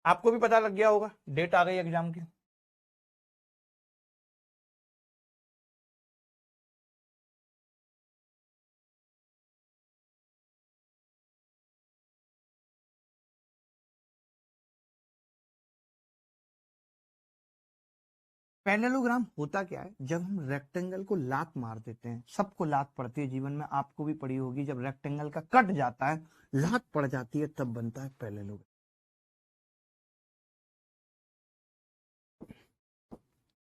आपको भी पता लग गया होगा, डेट आ गई एग्जाम की। पैरेललोग्राम होता क्या है, जब हम रेक्टेंगल को लात मार देते हैं, सबको लात पड़ती है जीवन में, आपको भी पड़ी होगी, जब रेक्टेंगल का कट जाता है, लात पड़ जाती है, तब बनता है पैरेललोग्राम।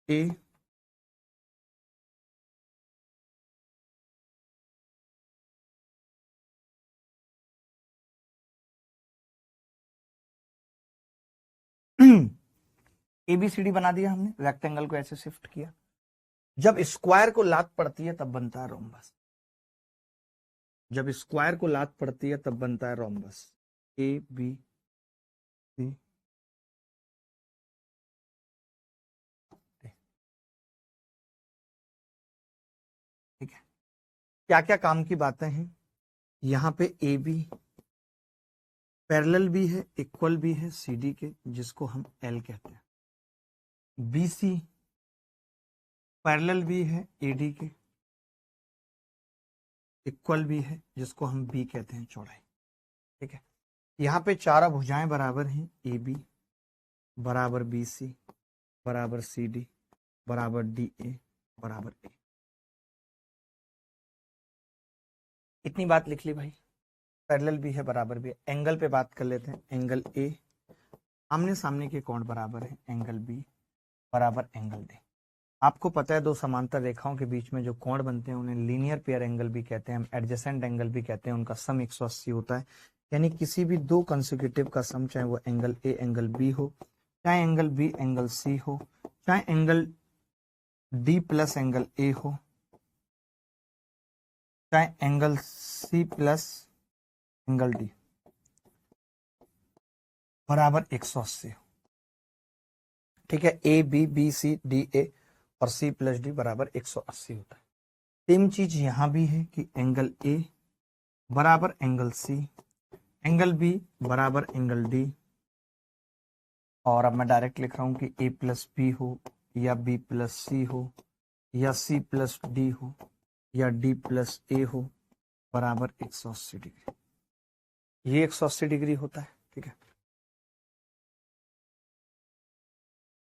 ए एबीसीडी बना दिया हमने, रेक्टेंगल को ऐसे शिफ्ट किया। जब स्क्वायर को लात पड़ती है तब बनता है रोम्बस। जब स्क्वायर को लात पड़ती है तब बनता है रोम्बस। ए बी सी। ठीक है, क्या क्या काम की बातें हैं। यहां पे ए बी पैरेलल भी है, इक्वल भी है सी डी के, जिसको हम एल कहते हैं। बी सी पैरेलल भी है ए डी के, इक्वल भी है, जिसको हम बी कहते हैं, चौड़ाई। ठीक है, यहाँ पे चारों भुजाएं बराबर हैं, ए बी बराबर बी सी बराबर सी डी बराबर डी ए बराबर ए। इतनी बात लिख ली भाई। पैरेलल भी है, बराबर भी है। एंगल पे बात कर लेते हैं। एंगल ए, आमने सामने के कोण बराबर है। एंगल बी बराबर एंगल डी। आपको पता है, दो समांतर रेखाओं के बीच में जो कोण बनते हैं उन्हें लीनियर पेयर एंगल भी कहते हैं, हम एडजेसेंट एंगल भी कहते हैं। उनका सम 180 होता है। यानी किसी भी दो कंसेक्यूटिव का सम, चाहे वो एंगल ए एंगल बी हो, चाहे एंगल बी एंगल सी हो, चाहे angle D plus angle A हो, चाहे angle C plus angle D, बराबर 180 हो। ठीक है, A B B C D A और सी प्लस डी बराबर 180 होता है। सेम चीज यहां भी है कि एंगल ए बराबर एंगल सी, एंगल बी बराबर एंगल डी, और अब मैं डायरेक्ट लिख रहा हूं कि ए प्लस बी हो या बी प्लस सी हो या सी प्लस डी हो या डी प्लस ए हो, बराबर 180 डिग्री। ये 180 डिग्री होता है। ठीक है,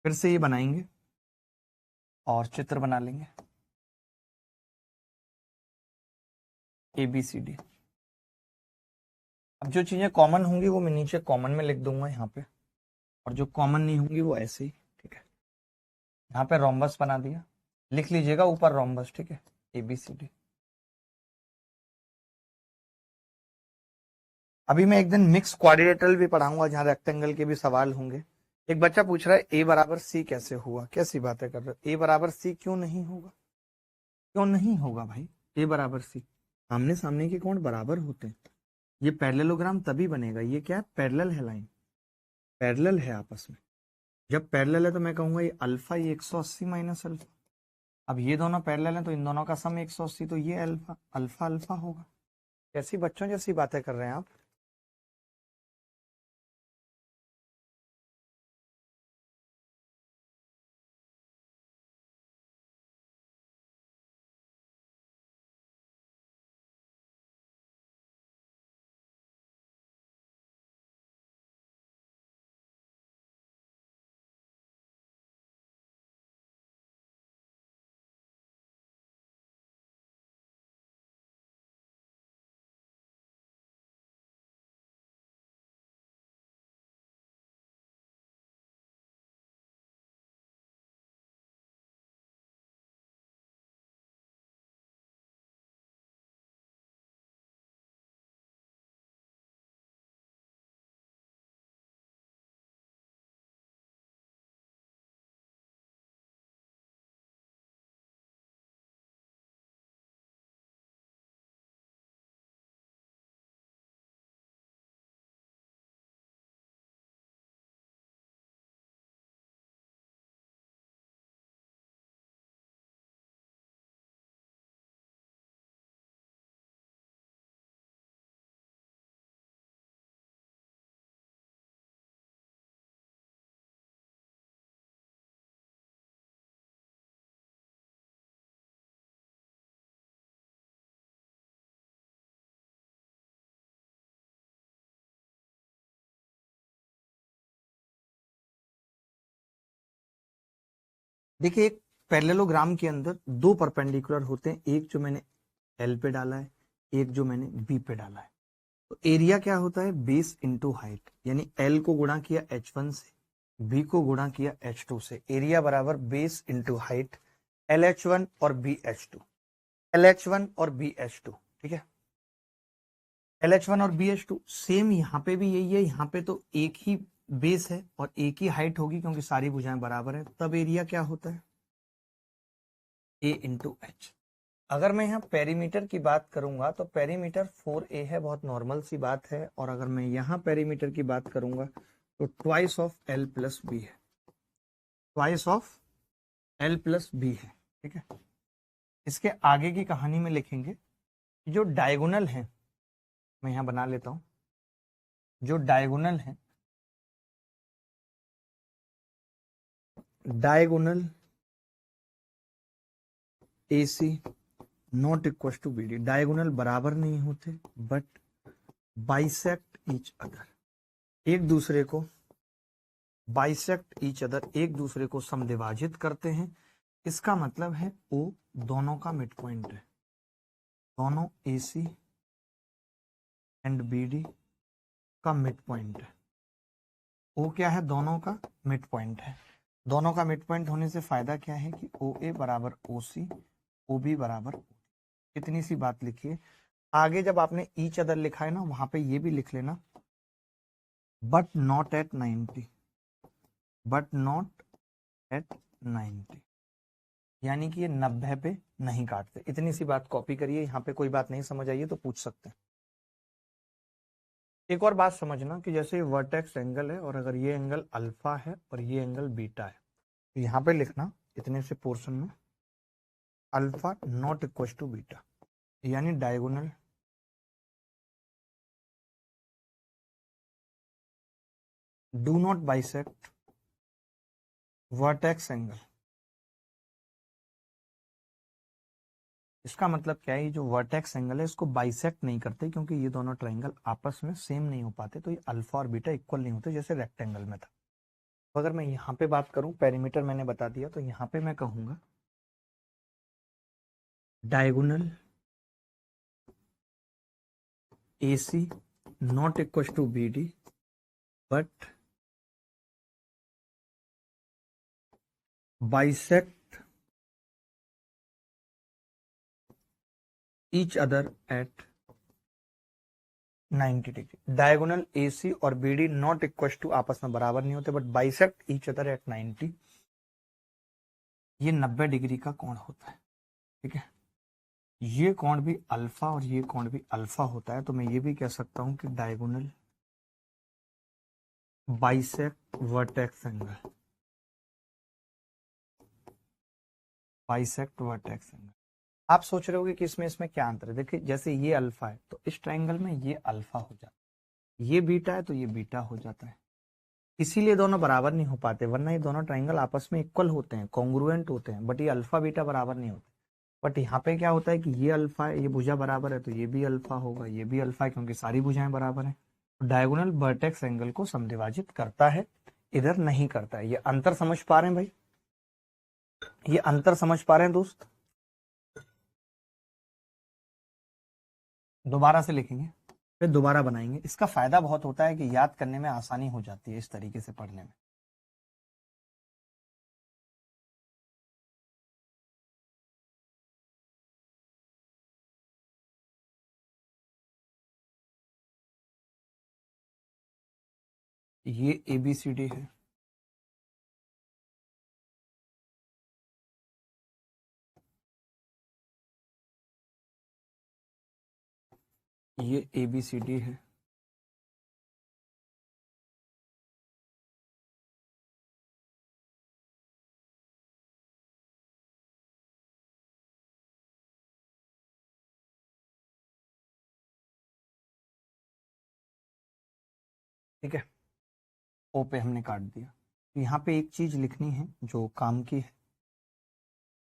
फिर से ये बनाएंगे और चित्र बना लेंगे। A B C D. अब जो चीजें कॉमन होंगी वो मैं नीचे कॉमन में लिख दूंगा यहाँ पे, और जो कॉमन नहीं होंगी वो ऐसे ही। ठीक है, यहाँ पे रोम्बस बना दिया, लिख लीजिएगा ऊपर रोम्बस। ठीक है, ए बी सी डी। अभी मैं एक दिन मिक्स क्वाड्रिलेटरल भी पढ़ाऊंगा, जहां रेक्टेंगल के भी सवाल होंगे। एक बच्चा पूछ रहा है ए बराबर सी कैसे हुआ, कैसी बातें कर रहे हो, ए बराबर सी क्यों नहीं होगा? क्यों नहीं होगा भाई? ए बराबर सी, आमने सामने के कोण बराबर होते हैं। ये पैरेललोग्राम तभी बनेगा। ये क्या है? पैरेलल है, लाइन पैरेलल है आपस में। जब पैरेलल है तो मैं कहूंगा ये अल्फा, ये 180 माइनस अल्फा। अब ये दोनों पैरेलल हैं तो इन दोनों का सम 180, तो ये अल्फा अल्फा अल्फा होगा। कैसी बच्चों जैसी बातें कर रहे हैं आप। देखिए एक पैरेललोग्राम के अंदर दो परपेंडिकुलर होते हैं, एक जो मैंने एल पे डाला है, एक जो मैंने बी पे डाला है। तो एरिया क्या होता है, बेस इंटू हाइट, यानी एल को गुणा किया H1 से, बी को गुणा किया H2 से, एरिया बराबर बेस इंटू हाइट, LH1 और BH2, LH1 और BH2। ठीक है, LH1 और BH2 सेम यहाँ पे भी यही है, यहाँ पे तो एक ही बेस है और एक ही हाइट होगी क्योंकि सारी भुजाएं बराबर है, तब एरिया क्या होता है, A इंटू एच। अगर मैं यहाँ पेरीमीटर की बात करूंगा तो पेरीमीटर 4A है, बहुत नॉर्मल सी बात है। और अगर मैं यहाँ पेरीमीटर की बात करूंगा तो twice of L plus B है, twice of L plus B है। ठीक है, इसके आगे की कहानी में लिखेंगे जो डायगोनल है, मैं यहाँ बना लेता हूं, जो डायगोनल है, diagonal AC not equal to BD, diagonal बराबर नहीं होते बट बाइसेक्ट ईच अदर, एक दूसरे को बाइसेक्ट ईच अदर, एक दूसरे को समद्विभाजित करते हैं। इसका मतलब है O दोनों का मिड पॉइंट है, दोनों AC एंड BD का मिड पॉइंट है। O क्या है, दोनों का मिड पॉइंट है। दोनों का मिड पॉइंट होने से फायदा क्या है कि OA बराबर OC, OB बराबर, इतनी सी बात लिखिए। आगे जब आपने ईच अदर लिखा है ना, वहां पे ये भी लिख लेना, but not at 90, but not at 90, यानी कि ये 90 पे नहीं काटते। इतनी सी बात कॉपी करिए, यहाँ पे कोई बात नहीं समझ आइए तो पूछ सकते हैं। एक और बात समझना कि जैसे वर्टेक्स एंगल है और अगर ये एंगल अल्फा है और ये एंगल बीटा है, तो यहाँ पे लिखना इतने से पोर्शन में alpha not equal to beta, यानी diagonal do not bisect vertex angle. इसका मतलब क्या है, ये जो वर्टेक्स एंगल है इसको बाइसेक्ट नहीं करते क्योंकि ये दोनों ट्राइंगल आपस में सेम नहीं हो पाते, तो ये अल्फा और बीटा इक्वल नहीं होते जैसे रेक्टेंगल में था। तो अगर मैं यहाँ पे बात करूं, पेरीमीटर मैंने बता दिया, तो यहाँ पे मैं कहूंगा diagonal AC not equal to BD but bisect each other at 90 degree. Diagonal AC और BD नॉट इक्वल टू आपस में बराबर नहीं होते but bisect each other at 90, ये 90 डिग्री का कोण होता है। ठीक है, ये कोण भी अल्फा और ये कोण भी अल्फा होता है, तो मैं ये भी कह सकता हूं कि diagonal bisect vertex angle, bisect vertex angle. आप सोच रहे होगे कि इसमें क्या अंतर है। देखिए जैसे ये अल्फा है तो इस ट्रायंगल में ये अल्फा हो जाता है, ये बीटा है तो ये बीटा हो जाता है, इसीलिए दोनों बराबर नहीं हो पाते, वरना ये दोनों ट्रायंगल आपस में इक्वल होते हैं, कॉन्ग्रुएंट होते हैं, बट ये अल्फा बीटा बराबर नहीं होते। बट यहाँ पे क्या होता है कि ये अल्फा है, ये भुजा बराबर है, तो ये भी अल्फा होगा, ये भी अल्फा है क्योंकि सारी भुजाएं बराबर हैं। तो डायगोनल वर्टेक्स एंगल को समद्विभाजित करता है, इधर नहीं करता है। ये अंतर समझ पा रहे हैं भाई, ये अंतर समझ पा रहे हैं दोस्त। दोबारा से लिखेंगे फिर दोबारा बनाएंगे, इसका फायदा बहुत होता है कि याद करने में आसानी हो जाती है इस तरीके से पढ़ने में। ये ABCD है, ये ABCD है, ठीक है। O पे हमने काट दिया। तो यहाँ पे एक चीज लिखनी है जो काम की है,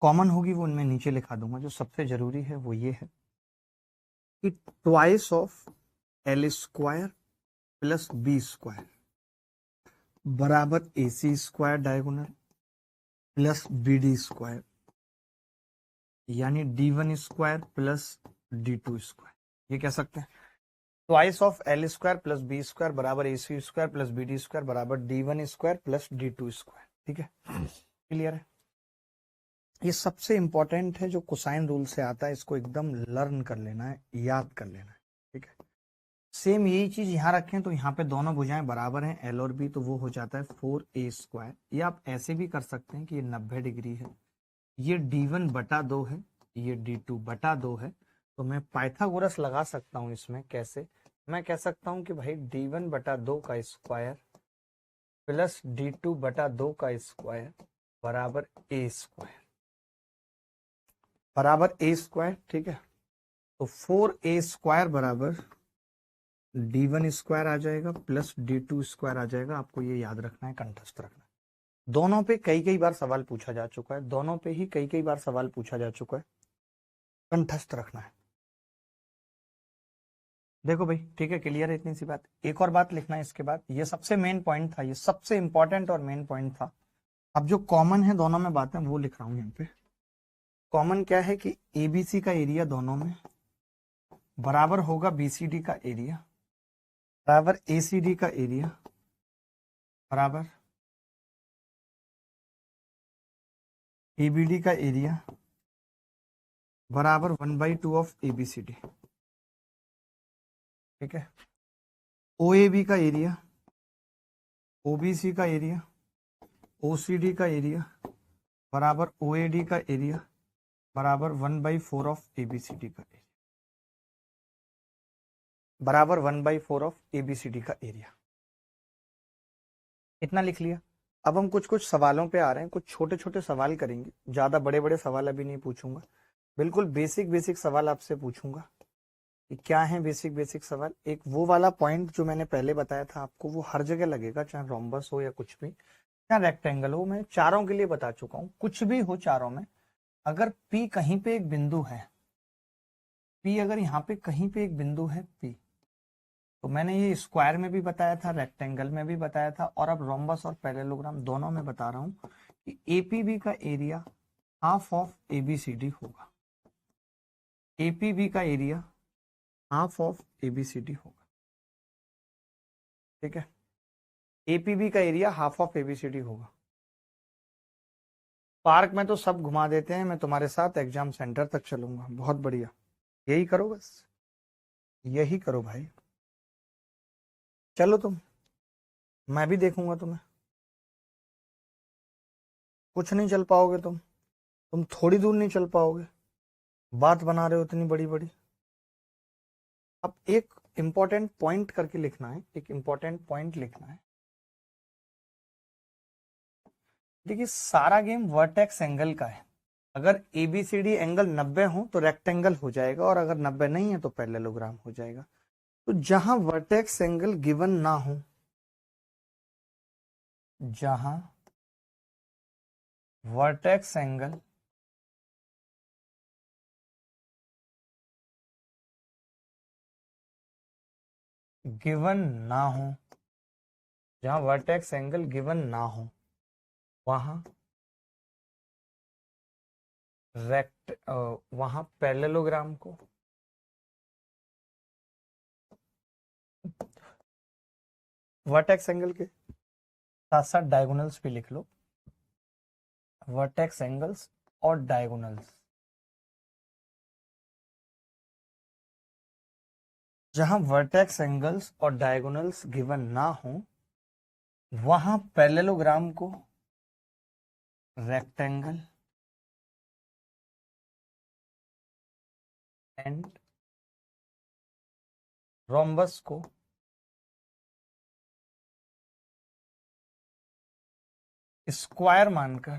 कॉमन होगी वो मैं नीचे लिखा दूंगा। जो सबसे जरूरी है वो ये है कि twice of L square plus B square बराबर AC square diagonal plus B D square, यानी D1 square plus D2 square. ये कह सकते हैं twice of L square plus B square बराबर AC square plus BD square बराबर D1 square plus D2 square. ठीक है, क्लियर है। ये सबसे इंपॉर्टेंट है जो कोसाइन रूल से आता है, इसको एकदम लर्न कर लेना है, याद कर लेना है। ठीक है, सेम यही चीज यहाँ रखें तो यहाँ पे दोनों भुजाएं बराबर हैं L और B, तो वो हो जाता है 4A स्क्वायर। ये आप ऐसे भी कर सकते हैं कि ये 90 डिग्री है, ये D1 बटा 2 है, ये D2 बटा 2 है, तो मैं पाइथागोरस लगा सकता हूं इसमें। कैसे? मैं कह सकता हूं कि भाई D1 बटा 2 का स्क्वायर प्लस D2 बटा 2 का स्क्वायर बराबर A स्क्वायर, बराबर A स्क्वायर। ठीक है, तो 4A स्क्वायर बराबर D1 स्क्वायर आ जाएगा प्लस D2 स्क्वायर आ जाएगा। आपको ये याद रखना है, कंठस्थ रखना है। दोनों पे कई कई बार सवाल पूछा जा चुका है, दोनों पे ही कई कई बार सवाल पूछा जा चुका है, कंठस्थ रखना है। देखो भाई, ठीक है, क्लियर है इतनी सी बात। एक और बात लिखना है इसके बाद, ये सबसे मेन पॉइंट था, ये सबसे इंपॉर्टेंट और मेन पॉइंट था। अब जो कॉमन है दोनों में बातें, वो लिख रहा हूं यहाँ पे। कॉमन क्या है कि एबीसी का एरिया दोनों में बराबर होगा बीसीडी का एरिया, बराबर एसीडी का एरिया, बराबर एबीडी का एरिया, बराबर 1/2 ऑफ एबीसीडी। ठीक है, ओएबी का एरिया, ओबीसी का एरिया, ओसीडी का एरिया बराबर ओएडी का एरिया बराबर 1/4 ऑफ एबीसीडी का एरिया, बराबर 1/4 ऑफ एबीसीडी का एरिया। इतना लिख लिया। अब हम कुछ कुछ सवालों पे आ रहे हैं, कुछ छोटे छोटे सवाल करेंगे, ज्यादा बड़े बड़े सवाल अभी नहीं पूछूंगा, बिल्कुल बेसिक बेसिक सवाल आपसे पूछूंगा कि क्या है बेसिक बेसिक सवाल। एक वो वाला पॉइंट जो मैंने पहले बताया था आपको, वो हर जगह लगेगा, चाहे रोम्बस हो या कुछ भी, चाहे रेक्टेंगल हो। मैं चारों के लिए बता चुका हूं, कुछ भी हो चारों में, अगर P कहीं पे एक बिंदु है, P अगर यहाँ पे कहीं पे एक बिंदु है P, तो मैंने ये स्क्वायर में भी बताया था, रेक्टेंगल में भी बताया था, और अब रोम्बस और पैरेललोग्राम दोनों में बता रहा हूं कि एपीबी का एरिया हाफ ऑफ एबीसीडी होगा। एपीबी का एरिया हाफ ऑफ एबीसीडी होगा। ठीक है, एपीबी का एरिया हाफ ऑफ एबीसीडी होगा। पार्क में तो सब घुमा देते हैं, मैं तुम्हारे साथ एग्जाम सेंटर तक चलूंगा। बहुत बढ़िया, यही करो, बस यही करो भाई। चलो तुम, मैं भी देखूंगा तुम्हें। कुछ नहीं चल पाओगे तुम थोड़ी दूर नहीं चल पाओगे, बात बना रहे हो इतनी बड़ी बड़ी। अब एक इंपॉर्टेंट पॉइंट करके लिखना है, एक इंपॉर्टेंट पॉइंट लिखना है। देखिए, सारा गेम वर्टेक्स एंगल का है। अगर एबीसीडी एंगल 90 हो तो रेक्टेंगल हो जाएगा, और अगर 90 नहीं है तो पैरेललोग्राम हो जाएगा। तो जहां वर्टेक्स एंगल गिवन ना हो, जहां वर्टेक्स एंगल गिवन ना हो, जहां वर्टेक्स एंगल गिवन ना हो, वहां वहां पैरेललोग्राम को वर्टेक्स एंगल के साथ साथ डायगोनल्स भी लिख लो, वर्टेक्स एंगल्स और डायगोनल्स। जहां वर्टेक्स एंगल्स और डायगोनल्स गिवन ना हो, वहां पैरेललोग्राम को रेक्टेंगल एंड रोम्बस को स्क्वायर मानकर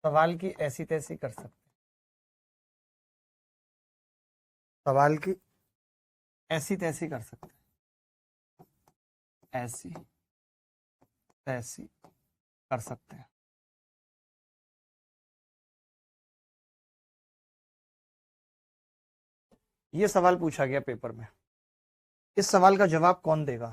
सवाल की ऐसी तैसी कर सकते, सवाल की ऐसी तैसी कर सकते, ऐसी तैसी कर सकते हैं। ये सवाल पूछा गया पेपर में, इस सवाल का जवाब कौन देगा?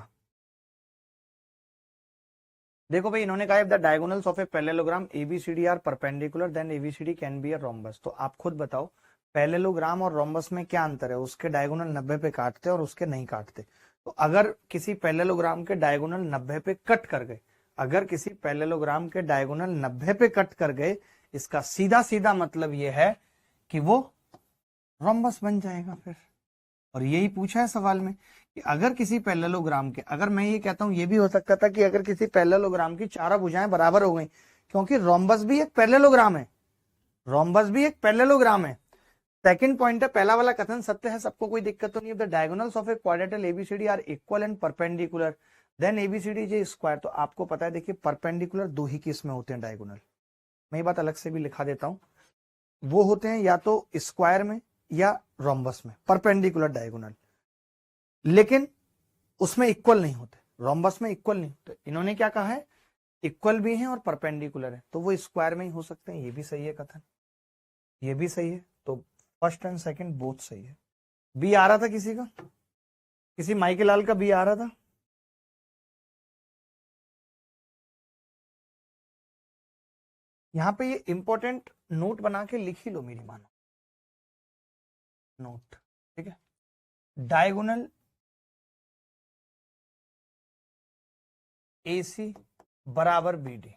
देखो भाई, इन्होंने कहा if the diagonals of a parallelogram ABCD are perpendicular then ABCD can be a rhombus. तो आप खुद बताओ, पैरेललोग्राम और रोम्बस में क्या अंतर है? उसके डायगोनल 90 पे काटते और उसके नहीं काटते। तो अगर किसी पैरेललोग्राम के डायगोनल 90 पे कट कर गए, अगर किसी पैरेललोग्राम के डायगोनल 90 पे कट कर गए, इसका सीधा सीधा मतलब यह है कि वो रोम्बस बन जाएगा फिर। और यही पूछा है सवाल में कि अगर किसी पैरेललोग्राम के, अगर मैं ये कहता हूं, ये भी हो सकता था कि अगर किसी पैरेललोग्राम की चारों भुजाएं बराबर हो गई, क्योंकि रोम्बस भी एक पैरेललोग्राम है, रोम्बस भी एक पैरेललोग्राम है। सेकंड पॉइंट है, पहला वाला कथन सत्य है, सबको कोई दिक्कत तो नहीं है। The diagonals of a quadrilateral ABCD are equal and perpendicular then ABCD is a square. तो आपको पता है, देखिए परपेंडिकुलर दो ही केस में होते हैं डायगोनल, मैं ये बात अलग से भी लिखा देता हूं, वो होते हैं या तो स्क्वायर में या रोम्बस में, परपेंडिकुलर डायगोनल, लेकिन उसमें इक्वल नहीं होते, रोम्बस में इक्वल नहीं होते। इन्होंने क्या कहा है, इक्वल भी हैं और परपेंडिकुलर है, तो वो स्क्वायर में ही हो सकते हैं। ये भी सही है कथन, ये भी सही है। तो फर्स्ट एंड सेकंड बोथ सही है। बी आ रहा था किसी का, किसी माइके लाल का बी आ रहा था? यहां पे ये इंपॉर्टेंट नोट बना के लिख ही लो मेरी मानो, नोट, ठीक है। डायगोनल AC बराबर BD,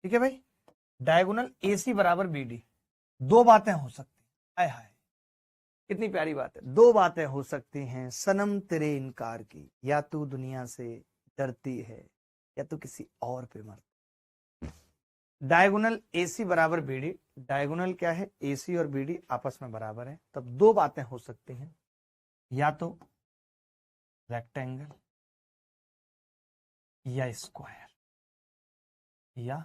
ठीक है भाई, डायगोनल AC बराबर BD। दो बातें हो सकती हैं, हाय हाय कितनी प्यारी बात है, दो बातें हो सकती हैं सनम तेरे इनकार की, या तू दुनिया से डरती है या तू किसी और पे मरती। डायगोनल AC बराबर BD, डायगोनल क्या है, AC और BD आपस में बराबर है, तब दो बातें हो सकती हैं, या तो रेक्टेंगल या स्क्वायर, या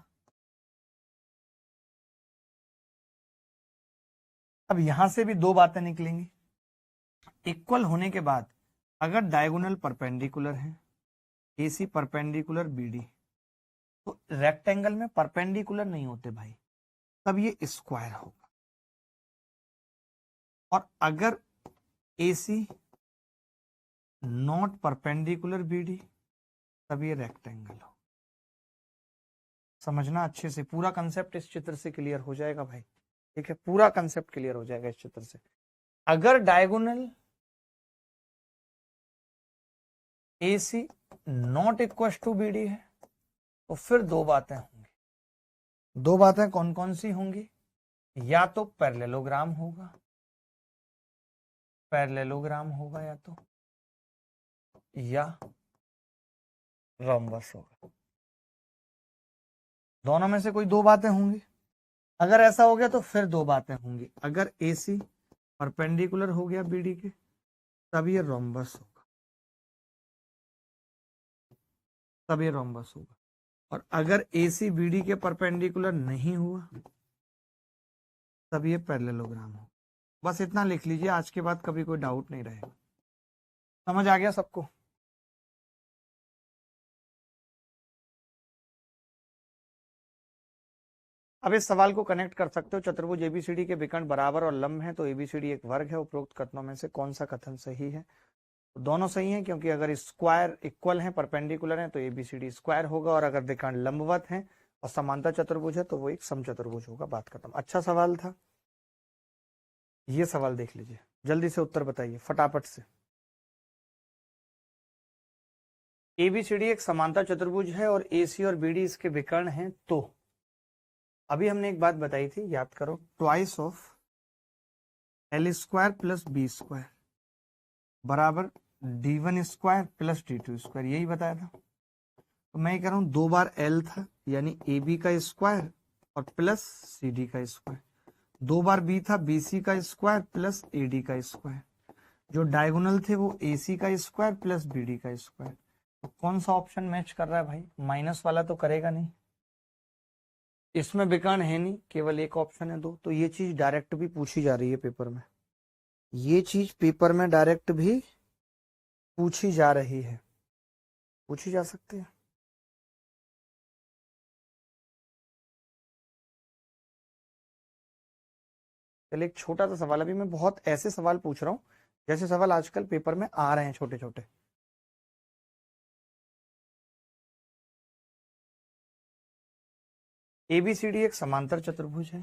अब यहां से भी दो बातें निकलेंगी। इक्वल होने के बाद अगर डायगोनल परपेंडिकुलर है, AC परपेंडिकुलर BD, तो रेक्टेंगल में परपेंडिकुलर नहीं होते भाई, तब ये स्क्वायर होगा। और अगर AC नॉट परपेंडिकुलर BD, तब ये रेक्टेंगल हो। समझना अच्छे से, पूरा कंसेप्ट इस चित्र से क्लियर हो जाएगा भाई, ठीक है, पूरा कंसेप्ट क्लियर हो जाएगा इस चित्र से। अगर diagonal AC not equal to BD है, तो फिर दो बातें होंगी। दो बातें कौन कौन सी होंगी? या तो पैरेललोग्राम होगा, पैरेललोग्राम होगा, या रोम्बस होगा। दोनों में से कोई दो बातें होंगी। अगर ऐसा हो गया तो फिर दो बातें होंगी, अगर AC परपेंडिकुलर हो गया BD के, तब ये रोम्बस होगा, तब ये रोम्बस होगा। और अगर AC BD के परपेंडिकुलर नहीं हुआ, तब ये पैरेललोग्राम होगा। बस इतना लिख लीजिए, आज के बाद कभी कोई डाउट नहीं रहेगा। समझ आ गया सबको? अब इस सवाल को कनेक्ट कर सकते हो, चतुर्भुज ABCD के विकर्ण बराबर और लंब हैं, तो ABCD एक वर्ग है। उपरोक्त कथनों में से कौन सा कथन सही है? तो दोनों सही हैं, क्योंकि अगर स्क्वायर इक्वल है, परपेंडिकुलर है, तो ABCD स्क्वायर होगा, और अगर विकर्ण लंबवत है और समांतर चतुर्भुज है, तो वो एक समचतुर्भुज होगा। बात खत्म। अच्छा सवाल था ये, सवाल देख लीजिए, जल्दी से उत्तर बताइए फटाफट से। ABCD एक समांतर चतुर्भुज है और AC और BD इसके विकर्ण हैं। तो अभी हमने एक बात बताई थी, याद करो, twice of L square plus B square बराबर D1 square plus D2 square, यही बताया था। तो मैं कह रहा हूं दो बार L था, यानी AB का स्क्वायर और प्लस CD का स्क्वायर, दो बार B था, BC का स्क्वायर प्लस AD का स्क्वायर, जो डायगोनल थे वो AC का स्क्वायर प्लस BD का स्क्वायर। तो कौन सा ऑप्शन मैच कर रहा है भाई? माइनस वाला तो करेगा नहीं, इसमें विकर्ण है नहीं, केवल एक ऑप्शन है दो। तो ये चीज डायरेक्ट भी पूछी जा रही है पेपर में, ये चीज पेपर में डायरेक्ट भी पूछी जा रही है, पूछी जा सकती है। चलिए एक छोटा सा सवाल, अभी मैं बहुत ऐसे सवाल पूछ रहा हूं जैसे सवाल आजकल पेपर में आ रहे हैं छोटे छोटे। एबीसीडी एक समांतर चतुर्भुज है।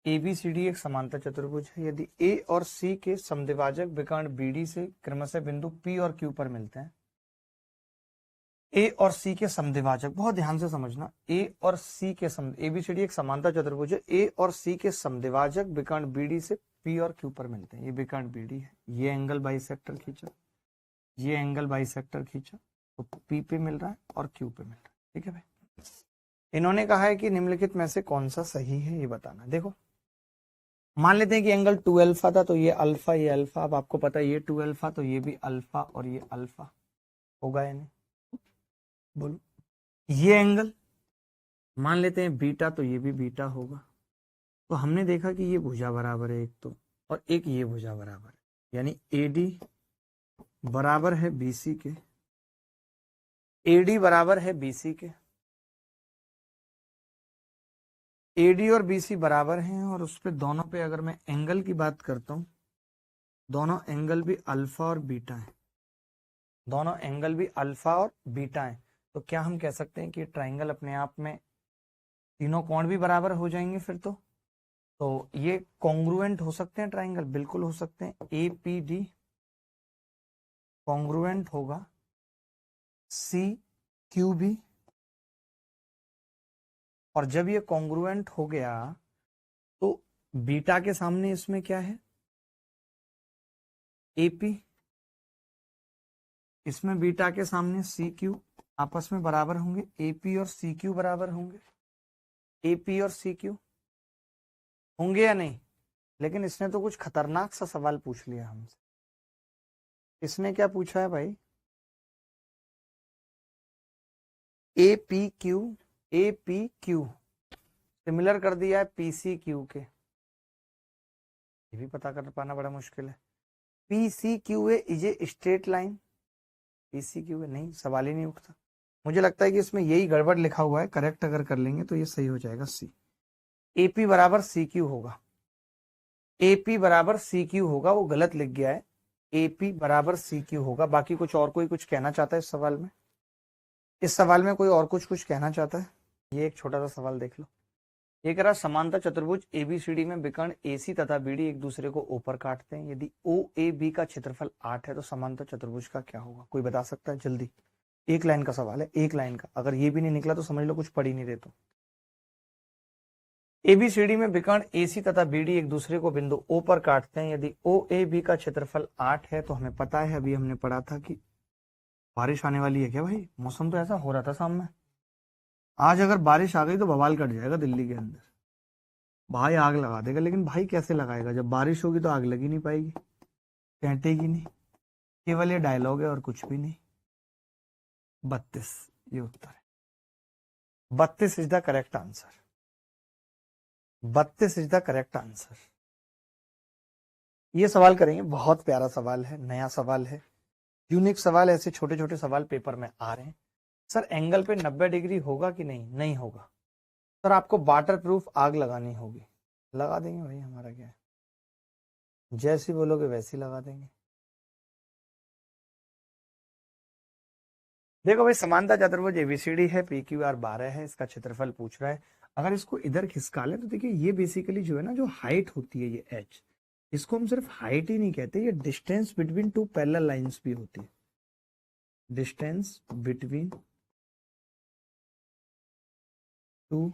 एबीसीडी एक समांतर चतुर्भुज है यदि ए और सी के समद्विभाजक विकर्ण बीडी से क्रमशः बिंदु पी और क्यू पर मिलते हैं। ए और सी के समद्विभाजक, बहुत ध्यान से समझना, ए और सी के एबीसीडी एक समांतर चतुर्भुज है। ए और सी के समद्विभाजक विकर्ण बीडी से पी और क्यू पर मिलते हैं। ये विकर्ण बीडी है, ये एंगल बाइसेक्टर खींचा, ये एंगल बाइसेक्टर खींचा, तो पी पे मिल रहा है और क्यू पे मिल रहा है। ठीक है भाई, इन्होंने कहा है कि निम्नलिखित में से कौन सा सही है ये बताना। देखो मान लेते हैं कि एंगल 2 अल्फा था, तो ये अल्फा ये अल्फा, अब आपको पता है ये 2 अल्फा, तो ये भी अल्फा और ये अल्फा होगा या नहीं, बोलो। ये एंगल मान लेते हैं बीटा, तो ये भी बीटा होगा। तो हमने देखा कि ये भुजा बराबर है एक तो, और एक ये भुजा बराबर है, यानी एडी बराबर है बीसी के, एडी बराबर है बीसी के, एडी और बीसी बराबर हैं, और उस पे दोनों पे अगर मैं एंगल की बात करता हूं, दोनों एंगल भी अल्फा और बीटा है, दोनों एंगल भी अल्फा और बीटा है। तो क्या हम कह सकते हैं कि ट्राइंगल अपने आप में तीनों कोण भी बराबर हो जाएंगे फिर तो ये कॉन्ग्रुएंट हो सकते हैं ट्राइंगल, बिल्कुल हो सकते हैं। ए पी डी कॉन्ग्रुएंट होगा सी क्यू बी, और जब ये कॉन्ग्रुएंट हो गया तो बीटा के सामने इसमें क्या है, एपी, इसमें बीटा के सामने सी क्यू, आपस में बराबर होंगे, एपी और सी क्यू बराबर होंगे, एपी और सी क्यू होंगे या नहीं। लेकिन इसने तो कुछ खतरनाक सा सवाल पूछ लिया हमसे। इसने क्या पूछा है भाई, ए पी क्यू सिमिलर कर दिया है पीसी क्यू के, ये भी पता कर पाना बड़ा मुश्किल है। PC Q is a straight line, PC Q नहीं, सवाल ही नहीं उठता। मुझे लगता है कि इसमें यही गड़बड़ लिखा हुआ है, करेक्ट अगर कर लेंगे तो ये सही हो जाएगा सी। एपी बराबर सी क्यू होगा, एपी बराबर सी क्यू होगा, वो गलत लिख गया है, एपी बराबर सी क्यू होगा। बाकी कुछ और कोई कुछ कहना चाहता है इस सवाल में, इस सवाल में कोई और कुछ कहना चाहता है? ये एक छोटा सा सवाल देख लो। ये कह रहा समांतर चतुर्भुज एबीसीडी में विकर्ण एसी तथा बीडी एक दूसरे को ओ पर काटते हैं। यदि ओ ए बी का क्षेत्रफल 8 है तो समांतर चतुर्भुज का क्या होगा? कोई बता सकता है? जल्दी, एक लाइन का सवाल है, एक लाइन का। अगर ये भी नहीं निकला तो समझ लो कुछ पढ़ ही नहीं रहे। तो एबीसीडी में विकर्ण एसी तथा बीडी एक दूसरे को बिंदु ओ पर काटते हैं। यदि ओ ए बी का क्षेत्रफल 8 है तो हमें पता है, अभी हमने पढ़ा था कि बारिश आने वाली है। क्या भाई, मौसम तो ऐसा हो रहा था शाम में, आज अगर बारिश आ गई तो बवाल कट जाएगा दिल्ली के अंदर, भाई आग लगा देगा। लेकिन भाई कैसे लगाएगा, जब बारिश होगी तो आग लगी नहीं पाएगी, कैंटेगी नहीं। केवल ये डायलॉग है और कुछ भी नहीं। 32 ये उत्तर है, 32 is the correct answer, 32 is the correct answer. ये सवाल करेंगे, बहुत प्यारा सवाल है, नया सवाल है, यूनिक सवाल। ऐसे छोटे छोटे सवाल पेपर में आ रहे हैं। सर एंगल पे 90 डिग्री होगा कि नहीं? नहीं होगा। सर आपको वाटर प्रूफ आग लगानी होगी, लगा देंगे भाई, हमारा क्या है, जैसी बोलोगे वैसी लगा देंगे। देखो भाई, समानता चतुर्भुज एबीसीडी है, पी क्यू आर 12 है, इसका क्षेत्रफल पूछ रहा है। अगर इसको इधर खिसका ले तो देखिए ये बेसिकली जो है ना, जो हाइट होती है ये एच, इसको हम सिर्फ हाइट ही नहीं कहते, ये distance between two parallel lines भी होती है। Distance between two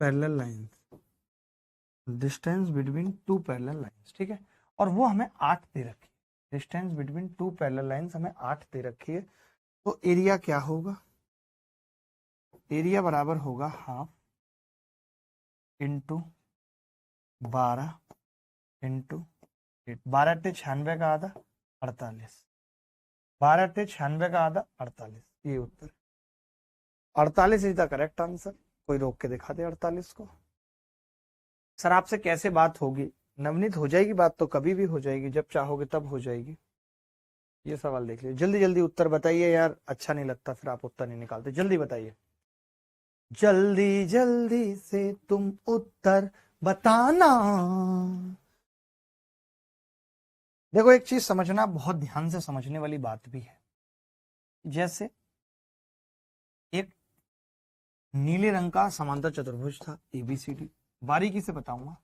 parallel lines, distance between two parallel lines, ठीक है। और वो हमें 8 दे रखी है, distance between two parallel lines हमें 8 दे रखी है। तो एरिया क्या होगा? एरिया बराबर होगा हाफ इंटू 12 इंटू 8, 12 × 96 का आधा 48, 12 × 96 का आधा 48, ये उत्तर 48 इज द करेक्ट आंसर। कोई रोक के दिखा दे 48 को। सर आपसे कैसे बात होगी? नवनीत, हो जाएगी बात तो कभी भी हो जाएगी, जब चाहोगे तब हो जाएगी। ये सवाल देख लीजिए, जल्दी जल्दी उत्तर बताइए यार, अच्छा नहीं लगता फिर आप उत्तर नहीं निकालते। जल्दी बताइए, जल्दी जल्दी से तुम उत्तर बताना। देखो एक चीज समझना, बहुत ध्यान से समझने वाली बात भी है। जैसे एक नीले रंग का समांतर चतुर्भुज था एबीसीडी, बारीकी से बताऊंगा।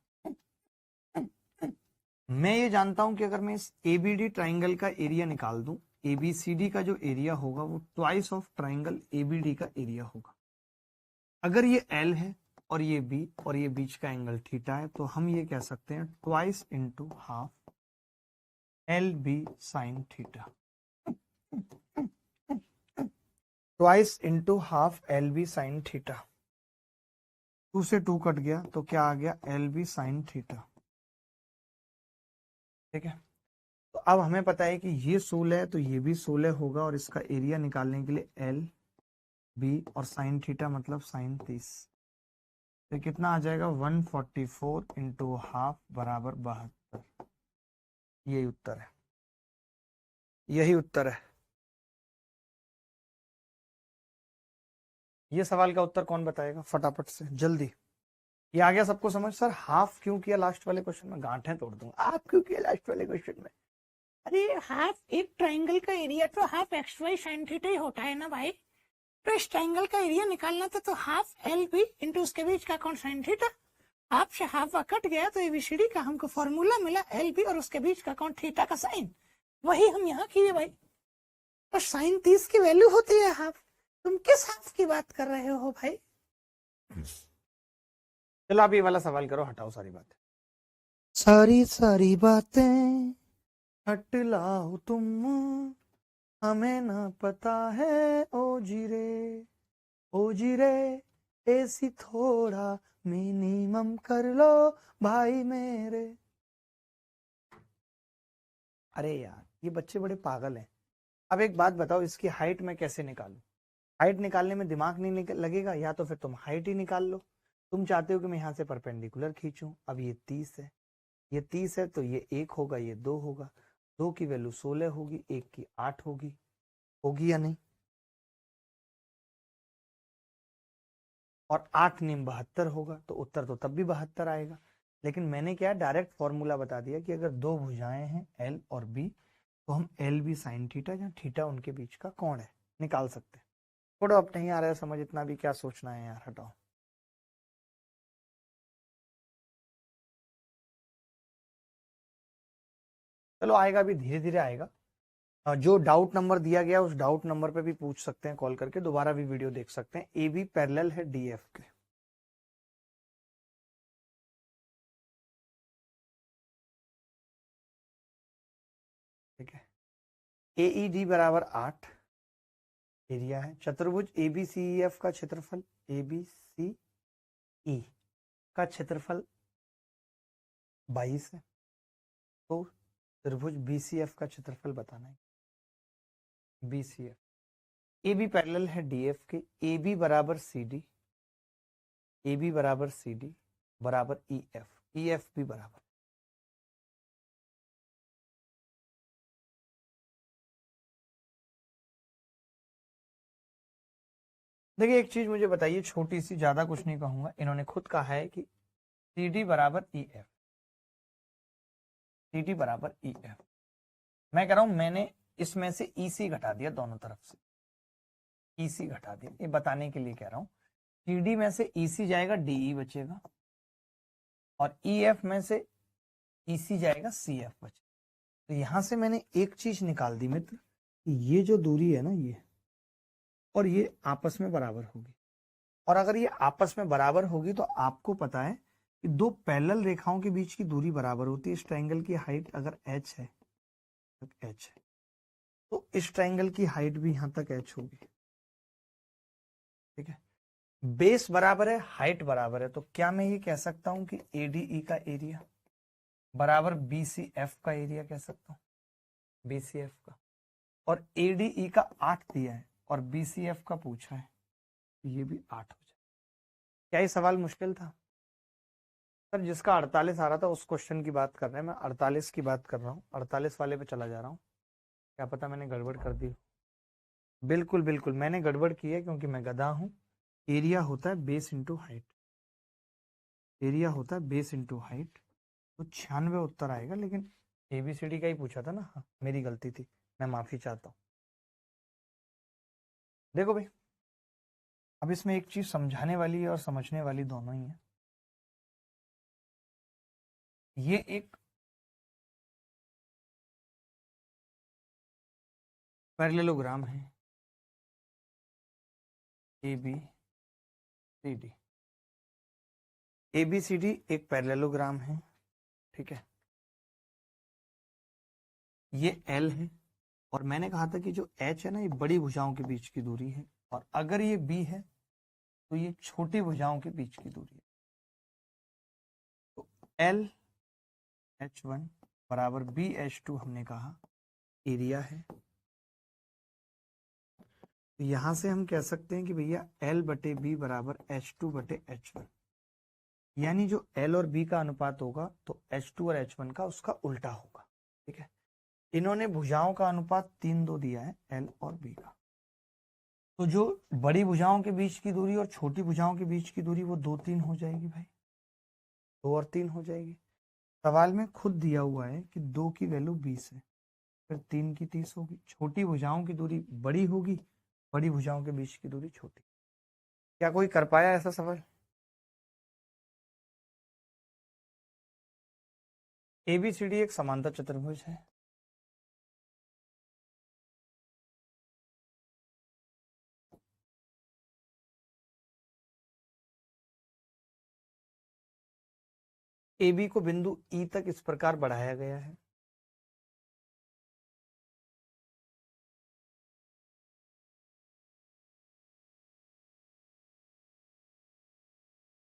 मैं ये जानता हूं कि अगर मैं इस एबीडी ट्राइंगल का एरिया निकाल दूं, एबीसीडी का जो एरिया होगा वो ट्वाइस ऑफ ट्राइंगल एबीडी का एरिया होगा। अगर ये एल है और ये बी और ये बीच का एंगल थीटा है, तो हम ये कह सकते हैं twice into half L B sine theta. Twice into half L B sine theta. 2 से 2 कट गया तो क्या आ गया, एल बी साइन थीटा। ठीक है, तो अब हमें पता है कि ये 16 है तो ये भी 16 होगा, और इसका एरिया निकालने के लिए एल बी और साइन थीटा मतलब साइन 30, तो कितना आ जाएगा 144 इंटू हाफ बराबर 72। यही उत्तर है, यही उत्तर है। ये सवाल का उत्तर कौन बताएगा फटाफट से, जल्दी। ये आ गया सबको समझ? सर हाफ क्यों किया लास्ट वाले क्वेश्चन में? गांठें तोड़ दूंगा, आप क्यों किया लास्ट वाले क्वेश्चन में? अरे हाफ एक ट्राइंगल का एरिया तो half x y sine theta ही होता है ना भाई। तो इस ट्राइंगल का एरिया निकालना था तो हाफ एल बी इंटू उसके बीच का कौन साइन थीटा। हाफ से हाफ कट गया तो एबीसीडी का हमको फॉर्मूला मिला एल बी और उसके बीच का कौन थीटा का साइन, वही हम यहाँ किए भाई। तो साइन 30 की वैल्यू होती है हाफ। तुम किस हाफ की बात कर रहे हो भाई? चलो आप ये वाला सवाल करो, हटाओ सारी बातें, सारी सारी बातें हट लाओ तुम, हमें ना पता है ओ जीरे ऐसी थोड़ा मिनिमम कर लो भाई मेरे। अरे यार ये बच्चे बड़े पागल हैं। अब एक बात बताओ, इसकी हाइट मैं कैसे निकालूं? हाइट निकालने में दिमाग नहीं लगेगा, या तो फिर तुम हाइट ही निकाल लो। तुम चाहते हो कि मैं यहाँ से परपेंडिकुलर खींचूं। अब ये 30 है, ये 30 है तो ये 1 होगा, ये 2 होगा, 2 की वैल्यू 16 होगी, 1 की 8 होगी, होगी या नहीं? और 8 निम 72 होगा, तो उत्तर तो तब भी 72 आएगा। लेकिन मैंने क्या डायरेक्ट फॉर्मूला बता दिया कि अगर दो भुजाएं हैं एल और बी, तो हम एल बी साइन थीटा, जहाँ थीटा उनके बीच का कोण है, निकाल सकते हैं। थोड़ा अब नहीं आ रहा है समझ, इतना भी क्या सोचना है यार, हटाओ। चलो आएगा, भी धीरे धीरे आएगा। जो डाउट नंबर दिया गया उस डाउट नंबर पे भी पूछ सकते हैं कॉल करके, दोबारा भी वीडियो देख सकते हैं। ए बी पैरेलल है डी एफ के। ठीक है, AED बराबर 8 एरिया है। चतुर्भुज ABCEF का क्षेत्रफल, ABCE का क्षेत्रफल 22 है। तो त्रिभुज BCF का क्षेत्रफल बताना है। BCF, AB पैरेलल है DF के। AB बराबर CD, AB बराबर CD बराबर EF, EF भी बराबर। देखिए एक चीज मुझे बताइए, छोटी सी, ज्यादा कुछ नहीं कहूंगा। इन्होंने खुद कहा है कि CD बराबर EF, CD बराबर EF। मैं कह रहा हूं मैंने इसमें से EC घटा दिया, दोनों तरफ से EC घटा दिया, ये बताने के लिए कह रहा हूं। CD में से EC जाएगा, DE बचेगा, और EF में से EC जाएगा, CF बचेगा। तो यहां से मैंने एक चीज निकाल दी मित्र, ये जो दूरी है ना, ये और ये आपस में बराबर होगी। और अगर ये आपस में बराबर होगी तो आपको पता है कि दो पैरेलल रेखाओं के बीच की दूरी बराबर होती है। इस ट्रायंगल की हाइट अगर h है, h है, तो इस ट्रायंगल की हाइट भी यहां तक h होगी। ठीक है, बेस बराबर है, हाइट बराबर है, तो क्या मैं ये कह सकता हूं कि ADE का एरिया बराबर BCF का एरिया कह सकता हूं, BCF का। और ADE का 8 दिया है और BCF का पूछा है, ये भी 8 हो जाए। क्या ये सवाल मुश्किल था? सर जिसका 48 आ रहा था उस क्वेश्चन की बात कर रहे हैं, मैं 48 की बात कर रहा हूँ, 48 वाले पे चला जा रहा हूँ। क्या पता मैंने गड़बड़ कर दी। बिल्कुल बिल्कुल मैंने गड़बड़ की है, क्योंकि मैं गधा हूँ। एरिया होता है बेस इंटू हाइट, एरिया होता है बेस इंटू हाइट। तो 96 उत्तर आएगा, लेकिन एबीसीडी का ही पूछा था ना। हाँ, मेरी गलती थी, मैं माफी चाहता हूँ। देखो भाई, अब इसमें एक चीज समझाने वाली और समझने वाली दोनों ही है। ये एक पैरेललोग्राम है, A B C D. A B C D एक पैरेललोग्राम है, ठीक है। ये एल है, और मैंने कहा था कि जो एच है ना, ये बड़ी भुजाओं के बीच की दूरी है, और अगर ये बी है तो ये छोटी भुजाओं के बीच की दूरी है। तो एल एच वन बराबर बी एच टू हमने कहा एरिया है। तो यहां से हम कह सकते हैं कि भैया एल बटे बी बराबर एच टू बटे एच वन, यानी जो एल और बी का अनुपात होगा तो एच टू और एच वन का उसका उल्टा होगा, ठीक है। इन्होंने भुजाओं का अनुपात 3:2 दिया है, एल और बी का। तो जो बड़ी भुजाओं के बीच की दूरी और छोटी भुजाओं के बीच की दूरी वो 2-3 हो जाएगी भाई, 2 और 3 हो जाएगी। सवाल में खुद दिया हुआ है कि 2 की वैल्यू 20 है, फिर 3 की 30 होगी। छोटी भुजाओं की दूरी बड़ी होगी, बड़ी भुजाओं के बीच की दूरी छोटी। क्या कोई कर पाया ऐसा सवाल? एबीसीडी एक समांतर चतुर्भुज है। AB को बिंदु E तक इस प्रकार बढ़ाया गया है।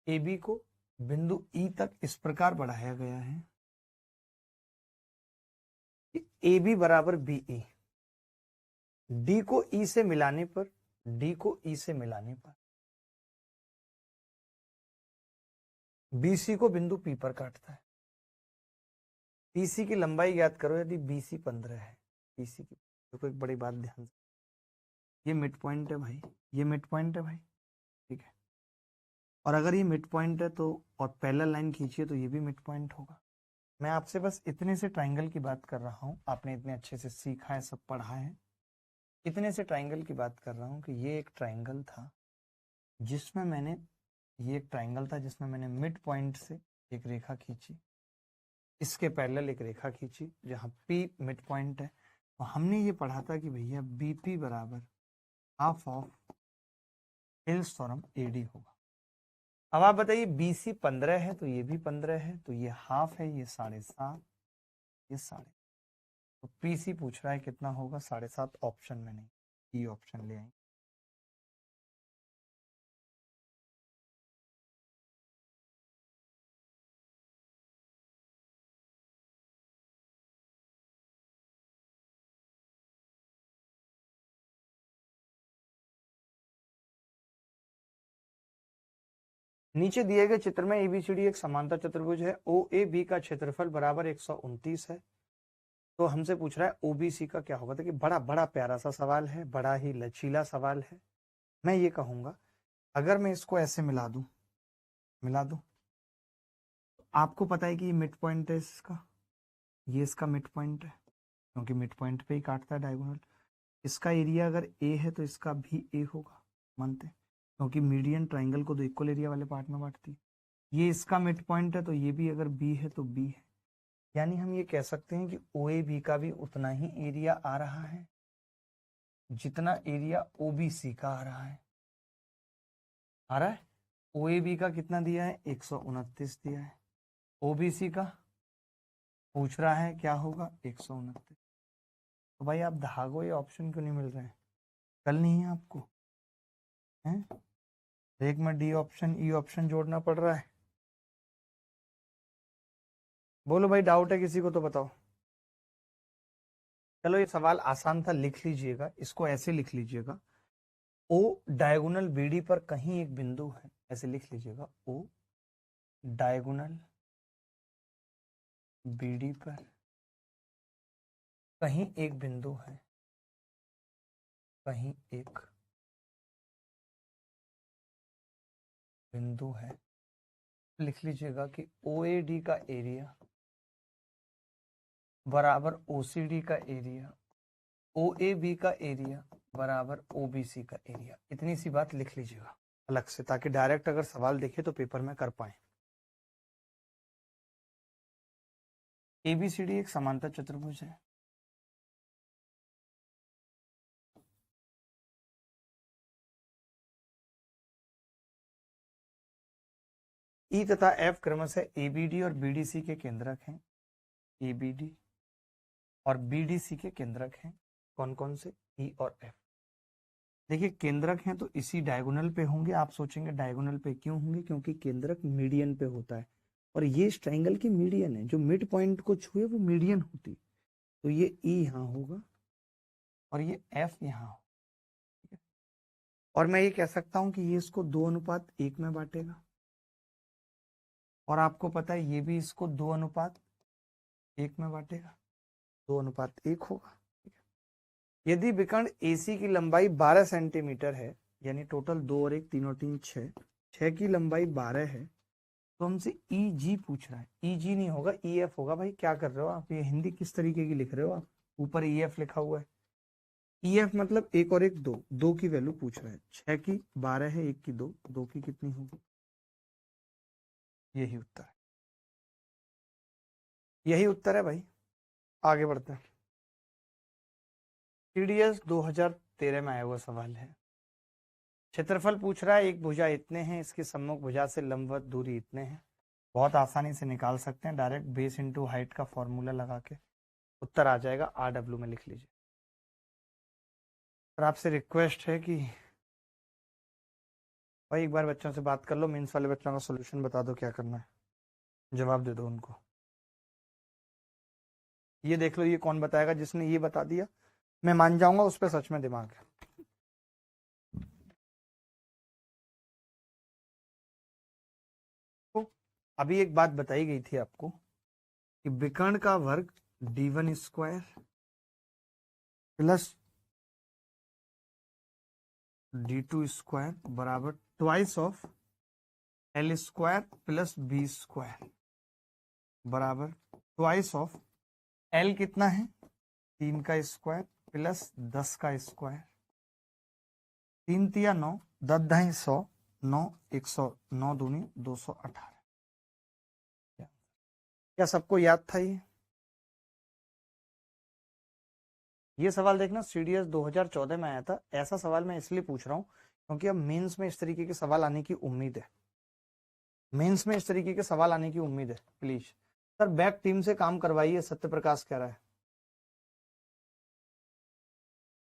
AB को बिंदु E तक इस प्रकार बढ़ाया गया है कि AB बराबर BE। D को E से मिलाने पर, D को E से मिलाने पर BC को बिंदु P पर काटता है। PC की लंबाई ज्ञात करो यदि BC 15 है। BC की देखो, एक बड़ी बात ध्यान से, ये मिड पॉइंट है भाई, ये मिड पॉइंट है भाई, ठीक है। और अगर ये मिड पॉइंट है तो, और पैरेलल लाइन खींचिए तो ये भी मिड पॉइंट होगा। मैं आपसे बस इतने से ट्राइंगल की बात कर रहा हूँ, आपने इतने अच्छे से सीखा है, सब पढ़ा है। इतने से ट्राइंगल की बात कर रहा हूँ कि ये एक ट्राइंगल था जिसमें मैंने, ये एक ट्राइंगल था जिसमें मैंने मिड पॉइंट से एक रेखा खींची, इसके पैरेलल एक रेखा खींची जहाँ P मिड पॉइंट है। और हमने ये पढ़ा था कि भैया BP बराबर हाफ ऑफ हिल्सोरम AD होगा। अब आप बताइए, BC 15 है तो ये भी 15 है, तो ये हाफ है, ये 7.5, ये 7.5। तो PC पूछ रहा है कितना होगा, 7.5। ऑप्शन में नहीं, ई ऑप्शन ले आएंगे। नीचे दिए गए चित्र में एबीसीडी एक समांतर चतुर्भुज है। ओ ए बी का क्षेत्रफल बराबर 129 है। तो हमसे पूछ रहा है ओबीसी का क्या होगा। देखिए, बड़ा बड़ा प्यारा सा सवाल है, बड़ा ही लचीला सवाल है। मैं ये कहूंगा, अगर मैं इसको ऐसे मिला दूं, तो आपको पता है कि ये मिड पॉइंट है इसका, ये इसका मिड पॉइंट है, क्योंकि मिड पॉइंट पे ही काटता है डायगोनल। इसका एरिया अगर ए है तो इसका भी ए होगा, मानते हैं, क्योंकि मीडियन ट्राइंगल को दो इक्वल एरिया वाले पार्ट में बांटती है। ये इसका मिड पॉइंट है तो ये भी अगर बी है तो बी है। यानी हम ये कह सकते हैं कि ओ ए बी का भी उतना ही एरिया आ रहा है जितना एरिया ओबीसी का आ रहा है। आ रहा है। ओ ए बी का कितना दिया है, 129 दिया है। ओबीसी का पूछ रहा है क्या होगा, 129। तो भाई आप धागो, ये ऑप्शन क्यों नहीं मिल रहे हैं? कल नहीं है आपको हैं? एक में डी ऑप्शन ई ऑप्शन जोड़ना पड़ रहा है। बोलो भाई, डाउट है किसी को तो बताओ। चलो, ये सवाल आसान था, लिख लीजिएगा, इसको ऐसे लिख लीजिएगा, ओ डायगोनल बीडी पर कहीं एक बिंदु है, ऐसे लिख लीजिएगा, ओ डायगोनल बीडी पर कहीं एक बिंदु है, कहीं एक बिंदु है। लिख लीजिएगा कि ओ ए डी का एरिया बराबर OCD का एरिया, OAB का एरिया बराबर OBC का एरिया। इतनी सी बात लिख लीजिएगा अलग से, ताकि डायरेक्ट अगर सवाल देखे तो पेपर में कर पाए। ABCD एक समांतर चतुर्भुज है। E तथा F क्रमशः ABD और BDC के केंद्रक हैं। ABD और BDC के केंद्रक हैं। कौन कौन से? E और F। देखिए केंद्रक हैं तो इसी डायगोनल पे होंगे। आप सोचेंगे डायगोनल पे क्यों होंगे? क्योंकि केंद्रक मीडियन पे होता है और ये इस ट्रायंगल की मीडियन है। जो मिड पॉइंट को छुए वो मीडियन होती, तो ये E यहाँ होगा और ये F यहाँ होगा। और मैं ये कह सकता हूं कि ये इसको 2:1 में बांटेगा और आपको पता है ये भी इसको 2:1 में बांटेगा, 2:1 होगा। यदि विकर्ण AC की लंबाई 12 सेंटीमीटर है, यानी टोटल 2 और 1 3 और 3 6 की लंबाई 12 है, तो हमसे EG पूछ रहा है। EG नहीं होगा, EF होगा। भाई क्या कर रहे हो आप? ये हिंदी किस तरीके की लिख रहे हो आप? ऊपर EF लिखा हुआ है। EF मतलब 1 और 1 2, 2 की वैल्यू पूछ रहा है। 6 की 12 है, 1 की 2, 2 की कितनी होगी? यही उत्तर है, यही उत्तर है भाई। आगे बढ़ते हैं। TDS 2013 में आया हुआ सवाल है। क्षेत्रफल पूछ रहा है। एक भुजा इतने हैं, इसकी सम्मुख भुजा से लंबवत दूरी इतने हैं। बहुत आसानी से निकाल सकते हैं, डायरेक्ट बेस इंटू हाइट का फॉर्मूला लगा के उत्तर आ जाएगा। RW में लिख लीजिए। और आपसे रिक्वेस्ट है कि भाई एक बार बच्चों से बात कर लो, मेंस वाले बच्चों का सोल्यूशन बता दो क्या करना है, जवाब दे दो उनको। ये देख लो, ये कौन बताएगा? जिसने ये बता दिया मैं मान जाऊंगा उस पर सच में दिमाग है। तो अभी एक बात बताई गई थी आपको कि विकर्ण का वर्ग D1 square plus D2 square बराबर twice of L square plus B square बराबर ट्वाइस ऑफ L कितना है? 3 का स्क्वायर प्लस 10 का स्क्वायर। 3 तिया 9, 10 ढाई 100, 9 100, 9 दूनी 218। क्या सबको याद था ये सवाल देखना CDS 2014 में आया था। ऐसा सवाल मैं इसलिए पूछ रहा हूं क्योंकि अब मेंस में इस तरीके के सवाल आने की उम्मीद है। मेंस में इस तरीके के सवाल आने की उम्मीद है। प्लीज सर बैक टीम से काम करवाइए, सत्य प्रकाश कह रहा है।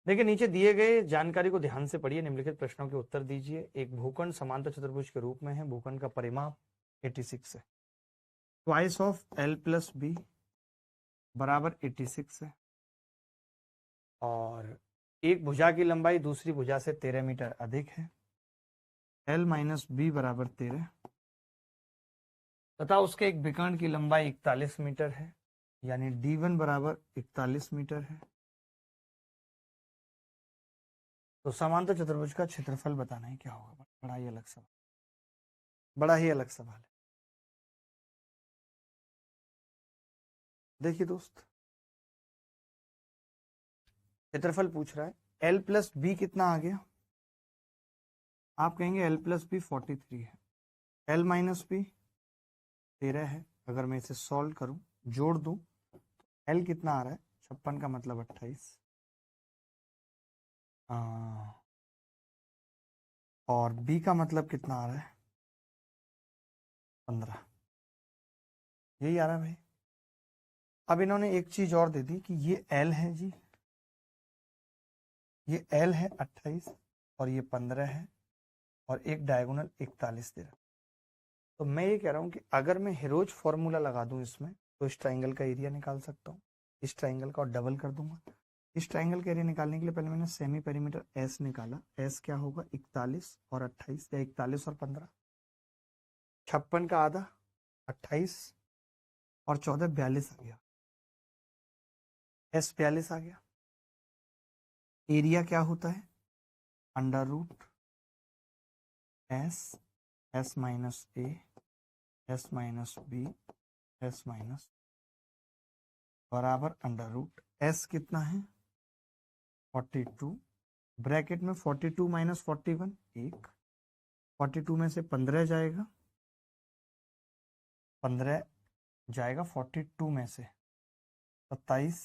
देखिए नीचे दिए गए जानकारी को ध्यान से पढ़िए, निम्नलिखित प्रश्नों के उत्तर दीजिए। एक भूखंड समांतर चतुर्भुज के रूप में है। भूखंड का परिमाप 86 है। Twice of L plus B बराबर 86 है और एक भुजा की लंबाई दूसरी भुजा से 13 मीटर अधिक है। L माइनस B बराबर 13 तथा उसके एक विकर्ण की लंबाई 41 मीटर है, यानी D1 बराबर 41 मीटर है। तो समांतर चतुर्भुज का क्षेत्रफल बताना है क्या होगा। बड़ा ही अलग सवाल, बड़ा ही अलग सवाल है। देखिए दोस्त, क्षेत्रफल पूछ रहा है। L प्लस B कितना आ गया? आप कहेंगे L प्लस B 43 है। L माइनस B 13 है। अगर मैं इसे सॉल्व करूं, जोड़ दूं, L कितना आ रहा है? 56 का मतलब 28 और B का मतलब कितना आ रहा है? 15। यही आ रहा है भाई। अब इन्होंने एक चीज और दे दी कि ये L है जी, ये L है 28 और ये 15 है और एक डायगोनल 41 दे रहा। तो मैं ये कह रहा हूं कि अगर मैं हेरोज फॉर्मूला लगा दूं इसमें, तो इस ट्राइंगल का एरिया निकाल सकता हूं। इस ट्राइंगल का और डबल कर दूंगा। इस ट्राइंगल का एरिया निकालने के लिए पहले मैंने सेमी पेरीमीटर S निकाला। S क्या होगा? 41 और 28 या 41 और 15। 56 का आधा 28 और 14 42 आ गया। S 42 आ गया। एरिया क्या होता है? Under root S minus A S minus B S minus, बराबर अंडर रूट एस कितना है 42, ब्रैकेट में 42 माइनस 41 1, 42 में से 15 जाएगा, 15 जाएगा 42 में से 27,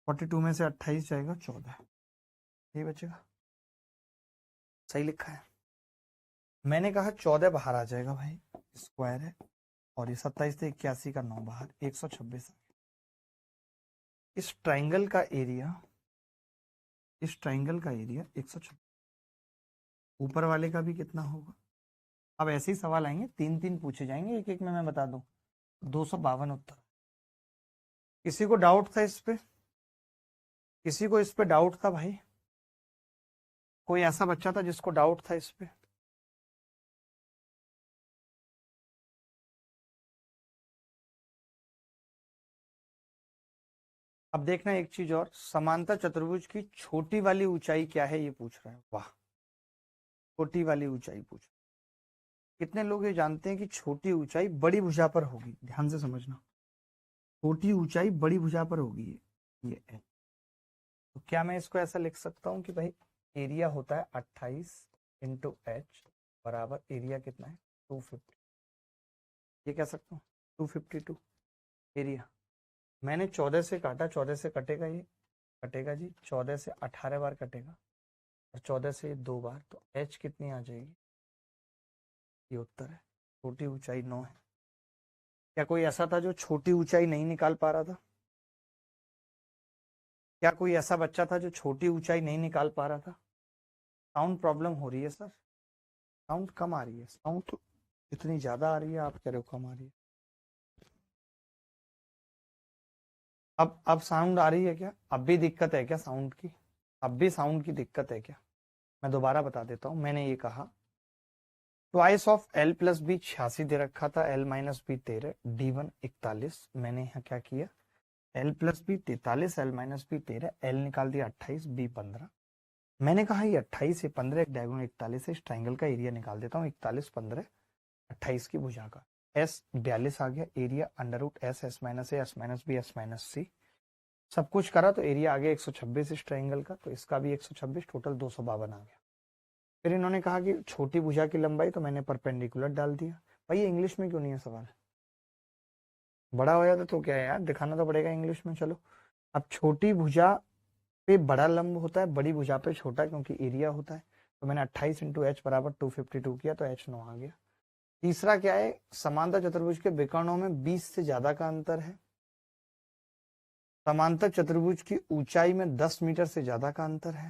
42 में से 28 जाएगा 14, ये बचेगा। सही लिखा है। मैंने कहा 14 बाहर आ जाएगा भाई, स्क्वायर है, और ये 27 से 81 का 9 बाहर 126। इस ट्राइंगल का एरिया 126, ऊपर वाले का भी कितना होगा। अब ऐसे ही सवाल आएंगे, 3-3 पूछे जाएंगे, एक एक में मैं बता दूं। 252 उत्तर। किसी को डाउट था इस पे? किसी को इस पे डाउट था भाई? कोई ऐसा बच्चा था जिसको डाउट था इस पे? अब देखना एक चीज और, समांतर चतुर्भुज की छोटी वाली ऊंचाई क्या है ये पूछ रहा है। वाह, छोटी वाली ऊंचाई पूछ। कितने लोग ये जानते हैं कि छोटी ऊंचाई बड़ी भुजा पर होगी? ध्यान से समझना, छोटी ऊंचाई बड़ी भुजा पर होगी ये है। तो क्या मैं इसको ऐसा लिख सकता हूं कि भाई एरिया होता है 28 इंटू एच बराबर एरिया कितना है 250, ये कह सकता हूँ 252 एरिया। मैंने 14 से काटा, 14 से कटेगा, ये कटेगा जी, 14 से 18 बार कटेगा और 14 से 2 बार, तो एच कितनी आ जाएगी, ये उत्तर है। छोटी ऊंचाई 9 है। क्या कोई ऐसा था जो छोटी ऊंचाई नहीं निकाल पा रहा था? क्या कोई ऐसा बच्चा था जो छोटी ऊंचाई नहीं निकाल पा रहा था? साउंड प्रॉब्लम हो रही है सर, साउंड कम आ रही है, साउंड तो इतनी ज्यादा आ रही है, आप कह रहे हो कम आ रही है। अब साउंड आ रही है क्या? अब भी दिक्कत है क्या साउंड की? अब भी साउंड की दिक्कत है क्या? मैं दोबारा बता देता हूं। मैंने ये कहा twice of L plus B 86 दे रखा था, एल माइनस बी 13, डी1 41। मैंने यहाँ क्या किया, L plus B 43, L minus B 13, L निकाल दिया 28, बी 15। मैंने कहा ये 28 ये 15 एक डायगोनल 41 है, इस ट्राइंगल का एरिया निकाल देता हूँ। 41 15 28 की भुजा का एस 42 आ गया, area under root s, s minus a, s minus b, s minus c, सब कुछ करा तो एरिया आ गया 126 इस ट्राइंगल का, तो इसका भी 126, टोटल 252 आ गया। फिर इन्होंने कहा कि छोटी भुजा की लंबाई, तो मैंने परपेंडिकुलर डाल दिया। भाई ये इंग्लिश में क्यों नहीं है सवाल? बड़ा हो जाता तो क्या है यार, दिखाना तो पड़ेगा इंग्लिश में। चलो, अब छोटी भुजा पे बड़ा लंब होता है, बड़ी भुजा पे छोटा, क्योंकि एरिया होता है। तो मैंने 28 इंटू एच बराबर 252 किया, तो एच 9 आ गया। तीसरा क्या है, समांतर चतुर्भुज के विकर्णों में 20 से ज्यादा का अंतर है। समांतर चतुर्भुज की ऊंचाई में 10 मीटर से ज्यादा का अंतर है।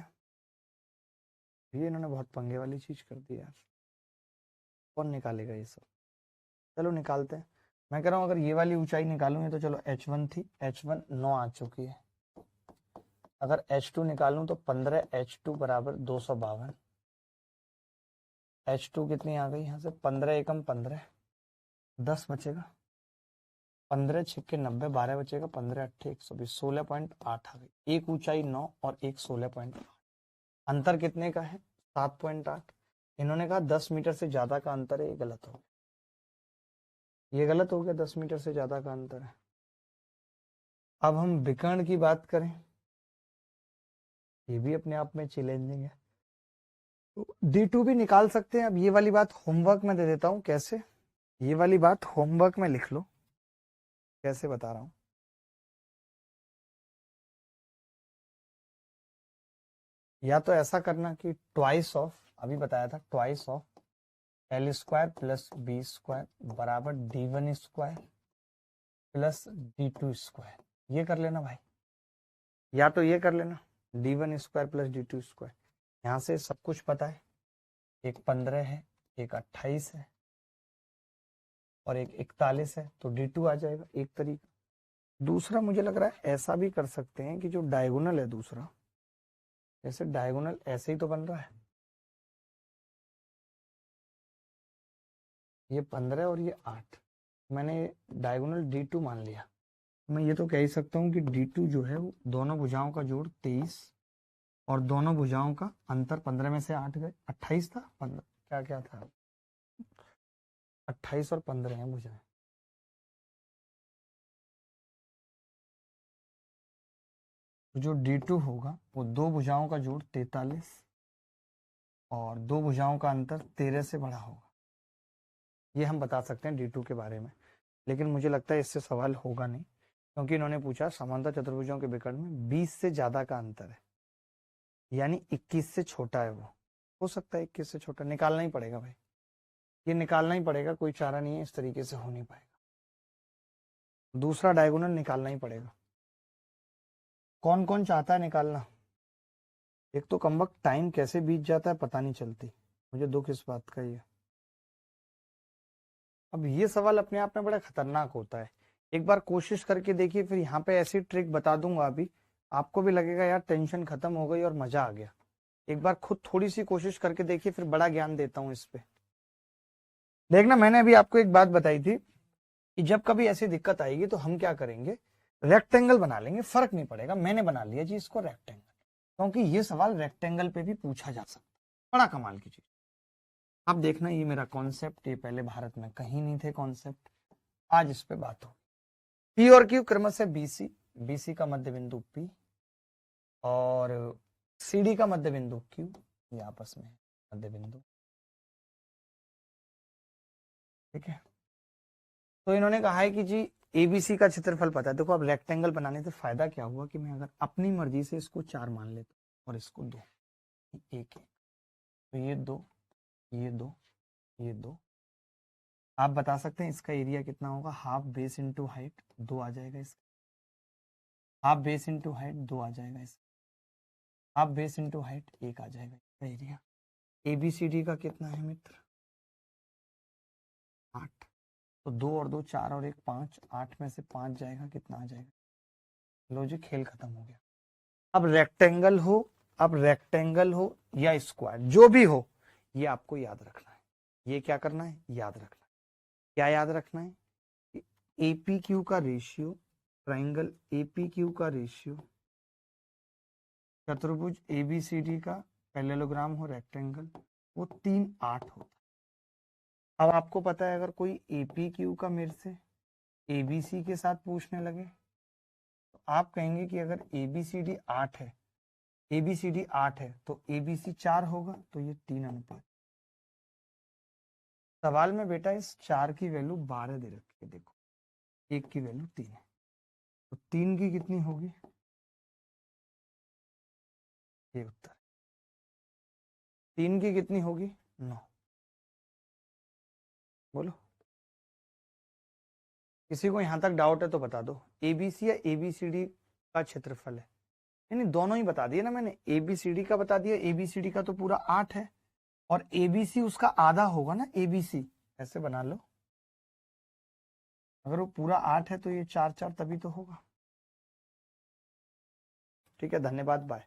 ये इन्होंने बहुत पंगे वाली चीज कर दी यार, कौन निकालेगा ये सब? चलो निकालते हैं। मैं कह रहा हूं अगर ये वाली ऊंचाई निकालूंगी तो चलो h1 थी, h1 9 आ चुकी है। अगर h2 निकालूं तो 15 h2 बराबर 252। h2 कितनी आ गई यहाँ से, 15 एकम 15, 10 बचेगा, 15 छिक्के 90, 12 बचेगा, 15 अट्ठे 120, 16.8 आ गई। एक ऊंचाई 9 और एक 16.8, अंतर कितने का है 7.8। इन्होंने कहा 10 मीटर से ज्यादा का अंतर है, ये गलत हो गया, ये गलत हो गया, 10 मीटर से ज्यादा का अंतर है। अब हम विकर्ण की बात करें, ये भी अपने आप में चैलेंजिंग है। D2 भी निकाल सकते हैं। अब ये वाली बात होमवर्क में दे देता हूं, कैसे, ये वाली बात होमवर्क में लिख लो, कैसे बता रहा हूं। या तो ऐसा करना कि ट्वाइस ऑफ, अभी बताया था, twice of L square plus B square बराबर D1 square plus D2 square, ये कर लेना भाई। या तो ये कर लेना D1 square plus D2 square, यहाँ से सब कुछ पता है, एक 15 है, एक 28 है और एक 41 है, तो D2 आ जाएगा, एक तरीका। दूसरा मुझे लग रहा है ऐसा भी कर सकते हैं कि जो डायगोनल है दूसरा, जैसे डायगोनल ऐसे ही तो बन रहा है, ये 15 और ये 8, मैंने डायगोनल D2 मान लिया। मैं ये तो कह ही सकता हूँ कि D2 जो है वो दोनों भुजाओं का जोड़ 23 और दोनों भुजाओं का अंतर 15 में से 8 गए, 28 था, 15 क्या क्या था, 28 और 15 है भुजाएं। तो जो D2 होगा वो दो भुजाओं का जोड़ 43 और दो भुजाओं का अंतर 13 से बड़ा होगा। ये हम बता सकते हैं D2 के बारे में, लेकिन मुझे लगता है इससे सवाल होगा नहीं, क्योंकि इन्होंने पूछा समांतर चतुर्भुजों के विकर्ण में 20 से ज्यादा का अंतर है, यानी 21 से छोटा है। वो हो सकता है 21 से छोटा, निकालना ही पड़ेगा भाई, ये निकालना ही पड़ेगा, कोई चारा नहीं है, इस तरीके से हो नहीं पाएगा। दूसरा डायगोनल निकालना ही पड़ेगा। कौन कौन चाहता है निकालना? एक तो कमबख्त टाइम कैसे बीत जाता है पता नहीं चलती, मुझे दुख इस बात का ही है। अब ये सवाल अपने आप में बड़ा खतरनाक होता है, एक बार कोशिश करके देखिए, फिर यहाँ पे ऐसी ट्रिक बता दूंगा अभी, आपको भी लगेगा यार टेंशन खत्म हो गई और मजा आ गया। एक बार खुद थोड़ी सी कोशिश करके देखिए, फिर बड़ा ज्ञान देता हूँ इस पे। देखना, मैंने अभी आपको एक बात बताई थी कि जब कभी ऐसी दिक्कत आएगी तो हम क्या करेंगे, रेक्टेंगल बना लेंगे, फर्क नहीं पड़ेगा। मैंने बना लिया जी इसको रेक्टेंगल, क्योंकि ये सवाल रेक्टेंगल पे भी पूछा जा सकता है, बड़ा कमाल की चीज। अब देखना, ये मेरा कॉन्सेप्ट, ये पहले भारत में कहीं नहीं थे कॉन्सेप्ट, आज इस पे बात हो। पी और क्यू क्रमशः बीसी, बीसी का मध्य बिंदु पी और सीडी का मध्य बिंदु क्यू, ये आपस में मध्य बिंदु, ठीक है। तो इन्होंने कहा है कि जी एबीसी का क्षेत्रफल पता है। देखो अब रेक्टेंगल बनाने से फायदा क्या हुआ कि मैं अगर अपनी मर्जी से इसको 4 मान लेता और इसको 2, एक तो ये 2, ये 2, ये 2, आप बता सकते हैं इसका एरिया कितना होगा? हाफ बेस इंटू हाइट 2 आ जाएगा इसका, हाफ बेस इंटू हाइट 2 आ जाएगा इसका, हाफ बेस इंटू हाइट 1 आ जाएगा इसका एरिया। एबीसीडी का कितना है मित्र? 8, तो 2 और 2 4 और 1 5, 8 में से 5 जाएगा, कितना आ जाएगा? लो जी, खेल खत्म हो गया। अब रेक्टेंगल हो, अब रेक्टेंगल हो या स्क्वायर, जो भी हो, ये आपको याद रखना है। ये क्या करना है? याद रखना है। क्या याद रखना है? एपी क्यू का रेशियो, ट्राइंगल एपी क्यू का रेशियो चतुर्भुज एबीसीडी का पैरेललोग्राम हो रेक्टेंगल, वो 3 8 होता है। अब आपको पता है अगर कोई एपी क्यू का मेरे से एबीसी के साथ पूछने लगे तो आप कहेंगे कि अगर एबीसीडी 8 है, एबीसीडी 8 है तो एबीसी 4 होगा, तो ये 3 अनुपात। सवाल में बेटा इस 4 की वैल्यू 12 दे रखी है, देखो 1 की वैल्यू 3 है, तो 3 की कितनी होगी? ये उत्तर। 3 की कितनी होगी? 9। बोलो, किसी को यहां तक डाउट है तो बता दो। एबीसी या एबीसीडी का क्षेत्रफल है, यानी दोनों ही बता दिए ना मैंने, एबीसीडी का बता दिया, एबीसीडी का तो पूरा 8 है और एबीसी उसका आधा होगा ना, एबीसी ऐसे बना लो, अगर वो पूरा 8 है तो ये 4 4 तभी तो होगा। ठीक है, धन्यवाद, बाय।